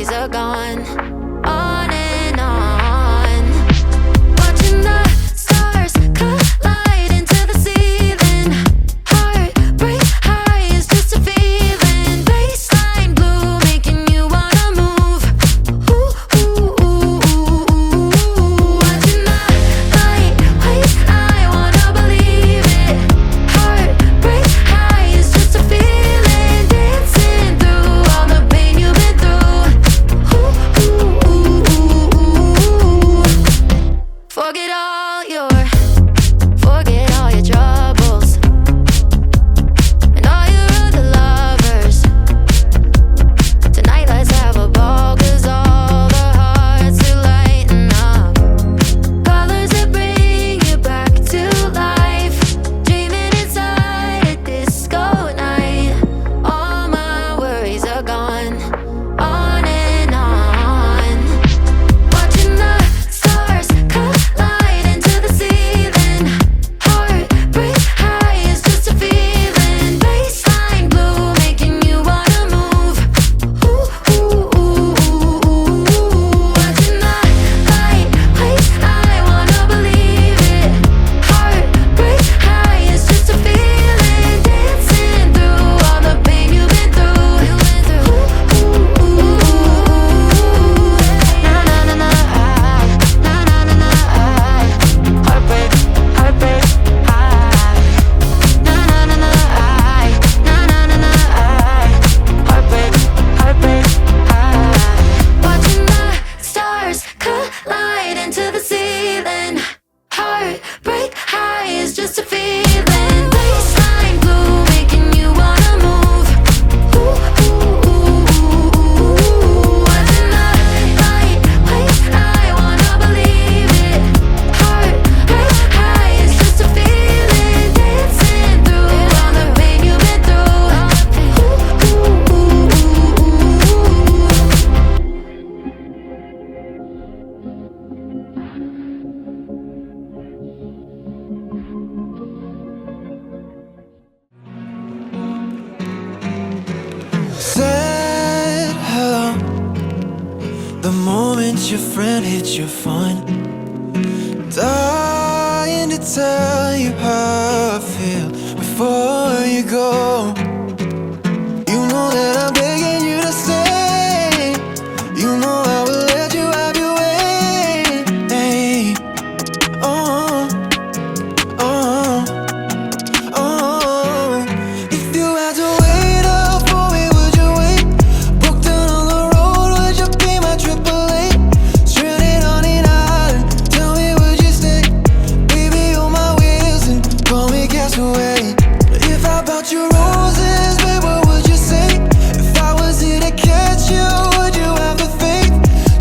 worries are gone. On and on, watching the stars collide into the ceiling. Heartbreak high is just a feeling. Baseline blue, making you wanna move. Ooh, ooh, ooh, ooh, ooh. Watching the light waves, I wanna believe it. Heartbreak high is just a feeling. Dancing through all the pain you've been through. Ooh, ooh, ooh, ooh, ooh. Forget all your troubles and all your other lovers. Tonight let's have a ball, 'cause all the hearts are lighting up. Colors that bring you back to life. Dreaming inside a disco night. All my worries are gone. On and on, watching the stars collide into the ceiling. Heartbreak high is just a feeling. Baseline blue, making you wanna move. Ooh, ooh, ooh, ooh, ooh. Watching the light waves, I wanna believe it. Heartbreak high is just a feeling. Dancing through all the pain you've been through. Ooh, ooh, ooh, ooh. Na na na na, na na na na. Heartbreak, heartbreak high. Na na na na, na na na na. Heartbreak, heartbreak high. Watching the stars collide into the ceiling. Heartbreak high is just a feeling. Baseline blue, making you wanna move. Ooh, ooh, ooh, ooh, ooh. Watching the light waves, I wanna believe it. Heartbreak high is just a feeling. Dancing through all the pain you've been through. Ooh, ooh, ooh, ooh, ooh. Said hello the moment your friend hits your phone. Dying to tell you how I feel before you go. You know that I'm begging you to stay. You know I will let you have your way. Hey, oh, oh, oh. If you had to wait up for me, would you wait? Broke down on the road, would you be my AAA? Stranded on an island, tell me would you stay? Baby, on my wheels and call me castaway. If I bought you roses, babe, what would you say? If I was here to catch you, would you have the faith?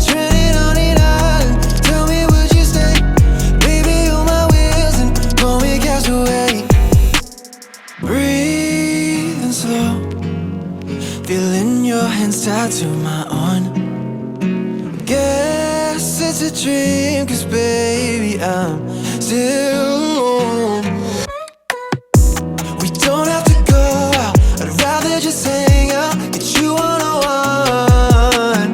Stranded on an island, tell me would you stay? Baby, on my wheels and call me castaway. Breathing slow, feeling your hands tied to my arm. Guess it's a dream, 'cause baby, I'm still alone. We don't have to go out, I'd rather just hang out, get you one-on-one.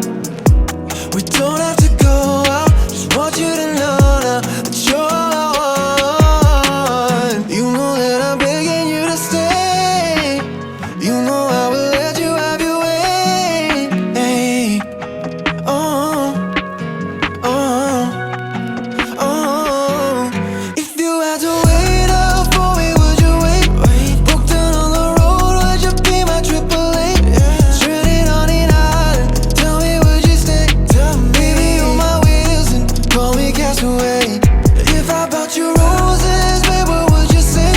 We don't have to go out, just want you to know now that you're all I want. You know that I'm begging you to stay. You know I will let you have your way. Hey, oh, oh, oh. If you had to wait up for me, would you wait? Broke down on the road, would you be my AAA? Stranded on an island, tell me would you stay? Baby, on my wheels and call me castaway. If I bought you roses, babe, what would you say?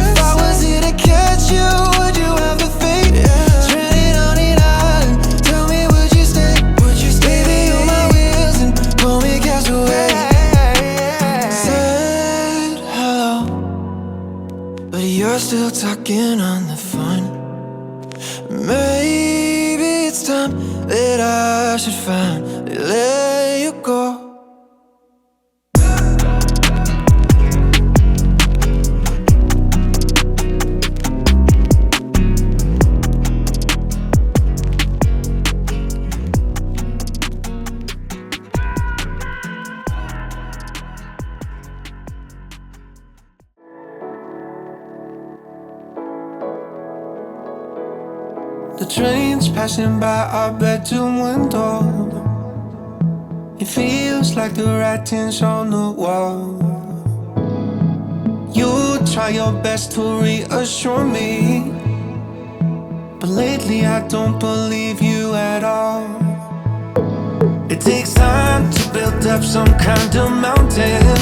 If I was here to catch you, would you have the faith? Stranded on an island, tell me would you stay? Baby, on my wheels and call me castaway. Said hello, but you're still talking on the phone. Maybe it's time that I should finally let you go. Trains passing by our bedroom window. It feels like the writing's on the wall. You try your best to reassure me, but lately I don't believe you at all. It takes time to build up some kind of mountain.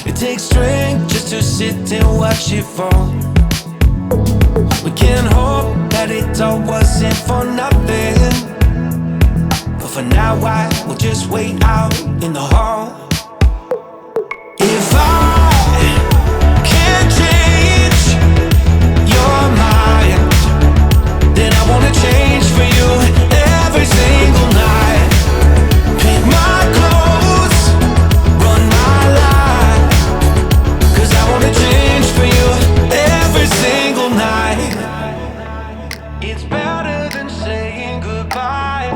It takes strength just to sit and watch it fall. We can hope that it all wasn't for nothing, but for now I will just wait out in the hall. If I can't change your mind, then I wanna change for you every single night. Pick my clothes, run my life, 'cause I wanna change for you every single night. It's better than saying goodbye.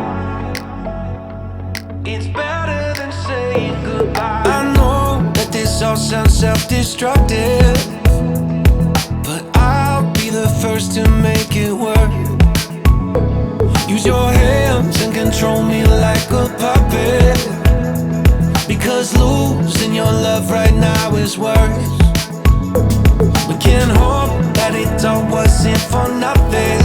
It's better than saying goodbye. I know that this all sounds self-destructive, but I'll be the first to make it work. Use your hands and control me like a puppet, because losing your love right now is worse. We can hope that it all wasn't for nothing,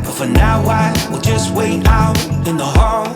but for now I will just wait out in the hall.